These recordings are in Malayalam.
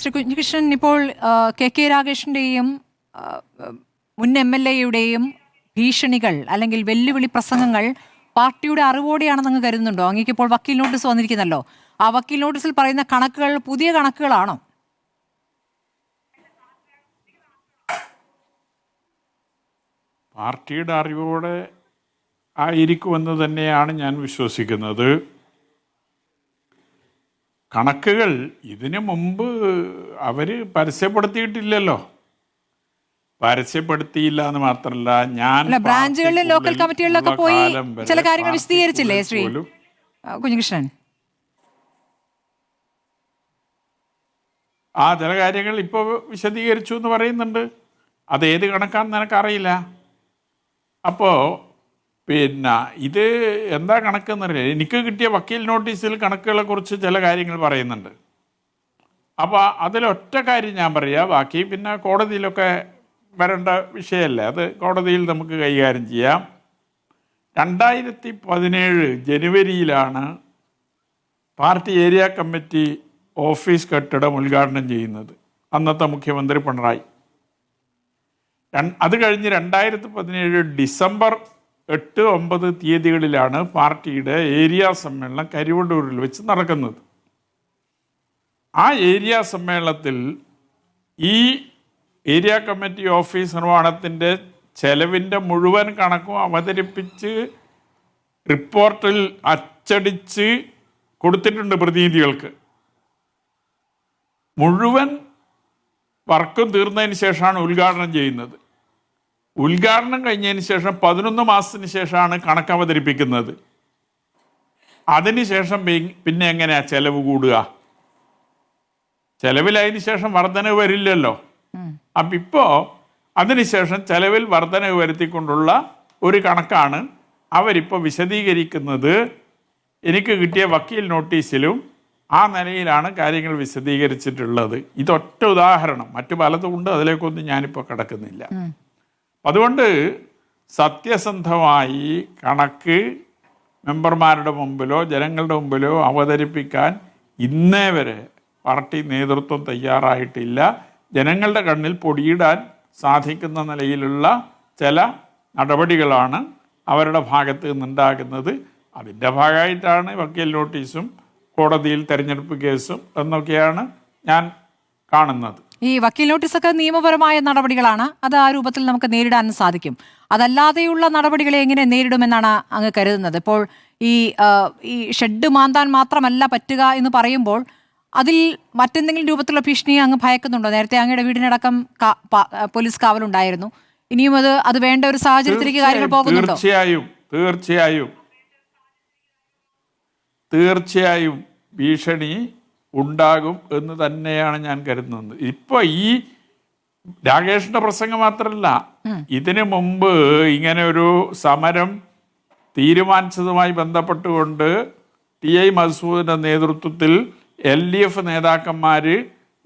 ശ്രീ കുഞ്ഞികൃഷ്ണൻ, ഇപ്പോൾ കെ രാഗേഷിന്റെയും മുൻ MLA-യുടെയും ഭീഷണികൾ അല്ലെങ്കിൽ വെല്ലുവിളി പ്രസംഗങ്ങൾ പാർട്ടിയുടെ അറിവോടെയാണെന്ന് അങ്ങ് കരുതുന്നുണ്ടോ? അങ്ങേക്ക് ഇപ്പോൾ വക്കീൽ നോട്ടീസ് വന്നിരിക്കുന്നല്ലോ. ആ വക്കീൽ നോട്ടീസിൽ പറയുന്ന കണക്കുകൾ പുതിയ കണക്കുകളാണോ? പാർട്ടിയുടെ അറിവോടെ ആയിരിക്കുമെന്ന് തന്നെയാണ് ഞാൻ വിശ്വസിക്കുന്നത്. കണക്കുകൾ ഇതിനു മുമ്പ് അവർ പരസ്യപ്പെടുത്തിയിട്ടില്ലല്ലോ. പരസ്യപ്പെടുത്തിയില്ല എന്ന് മാത്രമല്ല, ഞാൻ ബ്രാഞ്ചുകളിലും ലോക്കൽ കമ്മിറ്റികളിലൊക്കെ പോയി ചില കാര്യങ്ങൾ വിശദീകരിച്ചില്ലേ ശ്രീ കുഞ്ഞികൃഷ്ണൻ? ചില കാര്യങ്ങൾ ഇപ്പോൾ വിശദീകരിച്ചു എന്ന് പറയുന്നുണ്ട്. അതേത് കണക്കാണെന്ന് എനിക്കറിയില്ല. അപ്പോൾ ഇത് എന്താ കണക്കെന്നറിയില്ല. എനിക്ക് കിട്ടിയ വക്കീൽ നോട്ടീസിൽ കണക്കുകളെ കുറിച്ച് ചില കാര്യങ്ങൾ പറയുന്നുണ്ട്. അപ്പോൾ അതിലൊറ്റ കാര്യം ഞാൻ പറയാം, ബാക്കി പിന്നെ കോടതിയിലൊക്കെ വരേണ്ട വിഷയമല്ലേ, അത് കോടതിയിൽ നമുക്ക് കൈകാര്യം ചെയ്യാം. 2017 ജനുവരിയിലാണ് പാർട്ടി ഏരിയ കമ്മിറ്റി ഓഫീസ് കെട്ടിടം ഉദ്ഘാടനം ചെയ്യുന്നത് അന്നത്തെ മുഖ്യമന്ത്രി പിണറായി. അത് കഴിഞ്ഞ് 2017 ഡിസംബർ 8, 9 തീയതികളിലാണ് പാർട്ടിയുടെ ഏരിയ സമ്മേളനം കരിവണ്ടൂരിൽ വെച്ച് നടക്കുന്നത്. ആ ഏരിയ സമ്മേളനത്തിൽ ഈ ഏരിയ കമ്മിറ്റി ഓഫീസ് നിർമ്മാണത്തിൻ്റെ ചെലവിൻ്റെ മുഴുവൻ കണക്കും അവതരിപ്പിച്ച് റിപ്പോർട്ടിൽ അച്ചടിച്ച് കൊടുത്തിട്ടുണ്ട് പ്രതിനിധികൾക്ക്. മുഴുവൻ വർക്കും തീർന്നതിന് ശേഷമാണ് ഉദ്ഘാടനം ചെയ്യുന്നത്. ഉദ്ഘാടനം കഴിഞ്ഞതിന് ശേഷം 11 മാസത്തിന് ശേഷമാണ് കണക്ക് അവതരിപ്പിക്കുന്നത്. അതിനുശേഷം പിന്നെ എങ്ങനെയാ ചെലവ് കൂടുക? ചെലവിൽ അതിന് ശേഷം വർധനവ് വരില്ലല്ലോ. അപ്പം ഇപ്പോൾ അതിനുശേഷം ചെലവിൽ വർധനവ് വരുത്തിക്കൊണ്ടുള്ള ഒരു കണക്കാണ് അവരിപ്പോൾ വിശദീകരിക്കുന്നത്. എനിക്ക് കിട്ടിയ വക്കീൽ നോട്ടീസിലും ആ നിലയിലാണ് കാര്യങ്ങൾ വിശദീകരിച്ചിട്ടുള്ളത്. ഇതൊറ്റ ഉദാഹരണം, മറ്റു പലതുകൊണ്ട് അതിലേക്കൊന്നും ഞാനിപ്പോൾ കിടക്കുന്നില്ല. അതുകൊണ്ട് സത്യസന്ധമായി കണക്ക് മെമ്പർമാരുടെ മുമ്പിലോ ജനങ്ങളുടെ മുമ്പിലോ അവതരിപ്പിക്കാൻ ഇന്നേ വരെ പാർട്ടി നേതൃത്വം തയ്യാറായിട്ടില്ല. ജനങ്ങളുടെ കണ്ണിൽ പൊടിയിടാൻ സാധിക്കുന്ന നിലയിലുള്ള ചില നടപടികളാണ് അവരുടെ ഭാഗത്ത് നിന്നുണ്ടാകുന്നത്. അതിൻ്റെ ഭാഗമായിട്ടാണ് വക്കീൽ നോട്ടീസും കോടതിയിൽ തെരഞ്ഞെടുപ്പ് കേസും എന്നൊക്കെയാണ് ഞാൻ കാണുന്നത്. ഈ വക്കീൽ നോട്ടീസൊക്കെ നിയമപരമായ നടപടികളാണ്, അത് ആ രൂപത്തിൽ നമുക്ക് നേരിടാൻ സാധിക്കും. അതല്ലാതെയുള്ള നടപടികളെ എങ്ങനെ നേരിടുമെന്നാണ് അങ്ങ് കരുതുന്നത്? ഇപ്പോൾ ഈ ഷെഡ് മാന്താൻ മാത്രമല്ല പറ്റുക എന്ന് പറയുമ്പോൾ അതിൽ മറ്റെന്തെങ്കിലും രൂപത്തിലുള്ള ഭീഷണിയെ അങ്ങ് ഭയക്കുന്നുണ്ടോ? നേരത്തെ അങ്ങയുടെ വീടിനടക്കം പോലീസ് കാവലുണ്ടായിരുന്നു. ഇനിയും അത് വേണ്ട ഒരു സാഹചര്യത്തിലേക്ക് കാര്യങ്ങൾ പോകുന്നുണ്ടോ? തീർച്ചയായും ഭീഷണി ഉണ്ടാകും എന്ന് തന്നെയാണ് ഞാൻ കരുതുന്നത്. ഇപ്പോൾ ഈ രാകേഷിന്റെ പ്രസംഗം മാത്രമല്ല, ഇതിനു മുമ്പ് ഇങ്ങനെ ഒരു സമരം തീരുമാനിച്ചതുമായി ബന്ധപ്പെട്ടുകൊണ്ട് TI മധുസൂദന്റെ നേതൃത്വത്തിൽ LDF നേതാക്കന്മാർ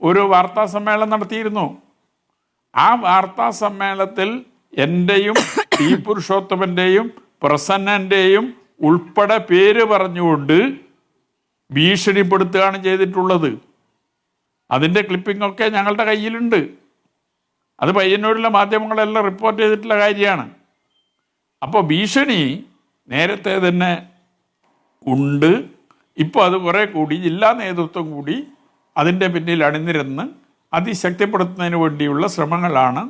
ഒരു വാർത്താ സമ്മേളനം നടത്തിയിരുന്നു. ആ വാർത്താ സമ്മേളനത്തിൽ എൻ്റെയും T പുരുഷോത്തമൻ്റെയും പ്രസന്നൻ്റെയും ഉൾപ്പെടെ പേര് പറഞ്ഞുകൊണ്ട് ഭീഷണിപ്പെടുത്തുകയാണ് ചെയ്തിട്ടുള്ളത്. അതിൻ്റെ ക്ലിപ്പിങ്ങൊക്കെ ഞങ്ങളുടെ കയ്യിലുണ്ട്. അത് പയ്യന്നൂരിലെ മാധ്യമങ്ങളെല്ലാം റിപ്പോർട്ട് ചെയ്തിട്ടുള്ള കാര്യമാണ്. അപ്പോൾ ഭീഷണി നേരത്തെ തന്നെ ഉണ്ട്. ഇപ്പോൾ അത് കുറേ കൂടി ജില്ലാ നേതൃത്വം കൂടി അതിൻ്റെ പിന്നിൽ അണിനിരന്ന് അതിശക്തിപ്പെടുത്തുന്നതിന് വേണ്ടിയുള്ള ശ്രമങ്ങളാണ്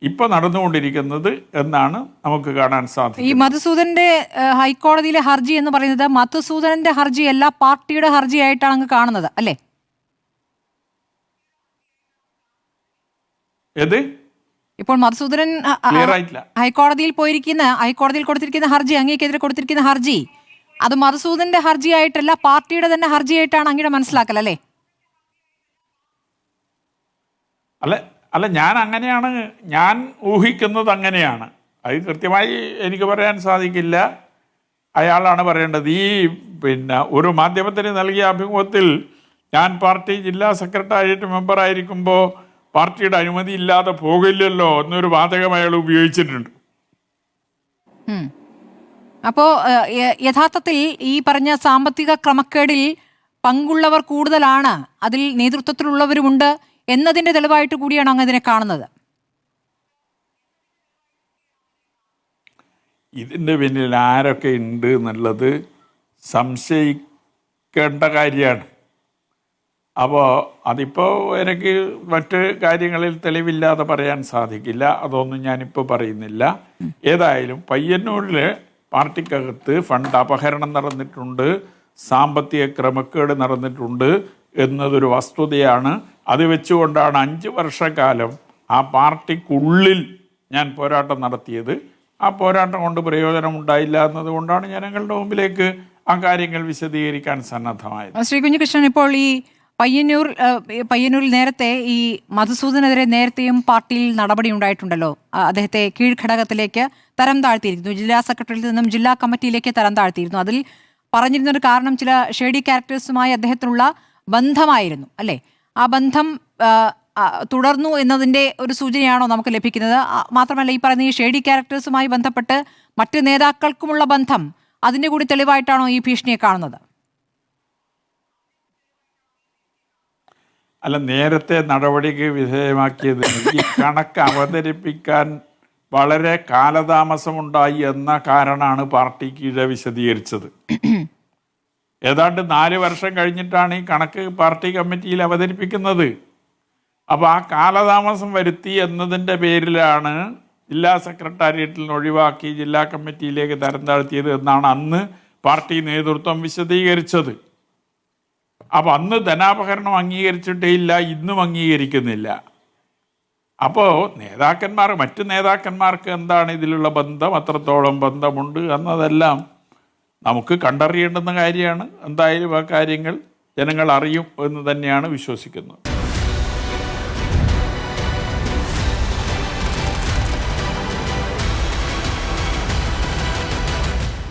ഇപ്പോൾ നടന്നുകൊണ്ടിരിക്കുന്നത് എന്നാണ് നമുക്ക് കാണാൻ സാധിക്കും. ഈ മധുസൂദന്റെ ഹൈക്കോടതിയിലെ ഹർജി എന്ന് പറയുന്നത് മധുസൂദനന്റെ ഹർജിയല്ല, പാർട്ടിയുടെ ഹർജിയായിട്ടാണ് അങ്ങ് കാണുന്നത് അല്ലേ? ഇപ്പോൾ മധുസൂദനൻ ഹൈക്കോടതിയിൽ കൊടുത്തിരിക്കുന്ന ഹർജി, അങ്ങേക്കെതിരെ കൊടുത്തിരിക്കുന്ന ഹർജി, അത് മധുസൂദന്റെ ഹർജിയായിട്ടല്ല പാർട്ടിയുടെ തന്നെ ഹർജിയായിട്ടാണ് അങ്ങയുടെ മനസ്സിലാക്കൽ അല്ലേ? അല്ല, ഞാൻ ഊഹിക്കുന്നത് അങ്ങനെയാണ്. അത് കൃത്യമായി എനിക്ക് പറയാൻ സാധിക്കില്ല, അയാളാണ് പറയേണ്ടത്. ഒരു മാധ്യമത്തിന് നൽകിയ അഭിമുഖത്തിൽ ഞാൻ പാർട്ടി ജില്ലാ സെക്രട്ടേറിയറ്റ് മെമ്പറായിരിക്കുമ്പോൾ പാർട്ടിയുടെ അനുമതി ഇല്ലാതെ പോകില്ലല്ലോ എന്നൊരു വാചകം അയാൾ ഉപയോഗിച്ചിട്ടുണ്ട്. അപ്പോൾ യഥാർത്ഥത്തിൽ ഈ പറഞ്ഞ സാമ്പത്തിക ക്രമക്കേടിൽ പങ്കുള്ളവർ കൂടുതലാണ്, അതിൽ നേതൃത്വത്തിലുള്ളവരുമുണ്ട് എന്നതിന്റെ തെളിവായിട്ട് കൂടിയാണ് അങ്ങ് ഇതിനെ കാണുന്നത്? ഇതിൻ്റെ പിന്നിൽ ആരൊക്കെ ഉണ്ട് എന്നുള്ളത് സംശയിക്കേണ്ട കാര്യമാണ്. അപ്പോൾ അതിപ്പോൾ എനിക്ക് മറ്റ് കാര്യങ്ങളിൽ തെളിവില്ലാതെ പറയാൻ സാധിക്കില്ല, അതൊന്നും ഞാനിപ്പോൾ പറയുന്നില്ല. ഏതായാലും പയ്യന്നൂരിൽ പാർട്ടിക്കകത്ത് ഫണ്ട് അപഹരണം നടന്നിട്ടുണ്ട്, സാമ്പത്തിക ക്രമക്കേട് നടന്നിട്ടുണ്ട് എന്നതൊരു വസ്തുതയാണ്. അത് വെച്ചുകൊണ്ടാണ് 5 വർഷക്കാലം ആ പാർട്ടിക്കുള്ളിൽ ഞാൻ പോരാട്ടം നടത്തിയത്. ആ പോരാട്ടം കൊണ്ട് പ്രയോജനം ഉണ്ടായില്ല എന്നതുകൊണ്ടാണ് ജനങ്ങളുടെ മുമ്പിലേക്ക് ആ കാര്യങ്ങൾ വിശദീകരിക്കാൻ സന്നദ്ധമായത്. ശ്രീ കുഞ്ഞികൃഷ്ണൻ, ഇപ്പോൾ ഈ പയ്യന്നൂരിൽ നേരത്തെ ഈ മധുസൂദനെതിരെ നേരത്തെയും പാർട്ടിയിൽ നടപടി ഉണ്ടായിട്ടുണ്ടല്ലോ. അദ്ദേഹത്തെ കീഴ്ഘടകത്തിലേക്ക് തരം താഴ്ത്തിയിരുന്നു, ജില്ലാ സെക്രട്ടറിയിൽ നിന്നും ജില്ലാ കമ്മിറ്റിയിലേക്ക് തരം താഴ്ത്തിയിരുന്നു. അതിൽ പറഞ്ഞിരുന്നൊരു കാരണം ചില ഷേഡി ക്യാരക്ടേഴ്സുമായി അദ്ദേഹത്തിനുള്ള ബന്ധമായിരുന്നു, അല്ലേ? ആ ബന്ധം തുടർന്നു എന്നതിൻ്റെ ഒരു സൂചനയാണോ നമുക്ക് ലഭിക്കുന്നത്? മാത്രമല്ല, ഈ പറയുന്ന ഈ ഷേഡി ക്യാരക്ടേഴ്സുമായി ബന്ധപ്പെട്ട് മറ്റ് നേതാക്കൾക്കുമുള്ള ബന്ധം, അതിൻ്റെ കൂടി തെളിവായിട്ടാണോ ഈ ഭീഷണിയെ കാണുന്നത്? അല്ല, നേരത്തെ നടപടിക്ക് വിധേയമാക്കിയത് ഈ കണക്ക് അവതരിപ്പിക്കാൻ വളരെ കാലതാമസമുണ്ടായി എന്ന കാരണമാണ് പാർട്ടി കീഴെ വിശദീകരിച്ചത്. ഏതാണ്ട് 4 വർഷം കഴിഞ്ഞിട്ടാണ് ഈ കണക്ക് പാർട്ടി കമ്മിറ്റിയിൽ അവതരിപ്പിക്കുന്നത്. അപ്പോൾ ആ കാലതാമസം വരുത്തി എന്നതിൻ്റെ പേരിലാണ് ജില്ലാ സെക്രട്ടേറിയറ്റിൽ നിന്ന് ഒഴിവാക്കി ജില്ലാ കമ്മിറ്റിയിലേക്ക് തരം താഴ്ത്തിയത് എന്നാണ് അന്ന് പാർട്ടി നേതൃത്വം വിശദീകരിച്ചത്. അപ്പോൾ അന്ന് ധനാപഹരണം അംഗീകരിച്ചിട്ടേ ഇല്ല, ഇന്നും അംഗീകരിക്കുന്നില്ല. അപ്പോൾ മറ്റ് നേതാക്കന്മാർക്ക് എന്താണ് ഇതിലുള്ള ബന്ധം, അത്രത്തോളം ബന്ധമുണ്ട് എന്നതെല്ലാം നമുക്ക് കണ്ടറിയേണ്ടുന്ന കാര്യമാണ്. എന്തായാലും ആ കാര്യങ്ങൾ ജനങ്ങൾ അറിയും എന്ന് തന്നെയാണ് വിശ്വസിക്കുന്നത്.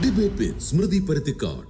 ഡിബേറ്റ് വിത്ത് സ്മൃതി പരുത്തിക്കാട്.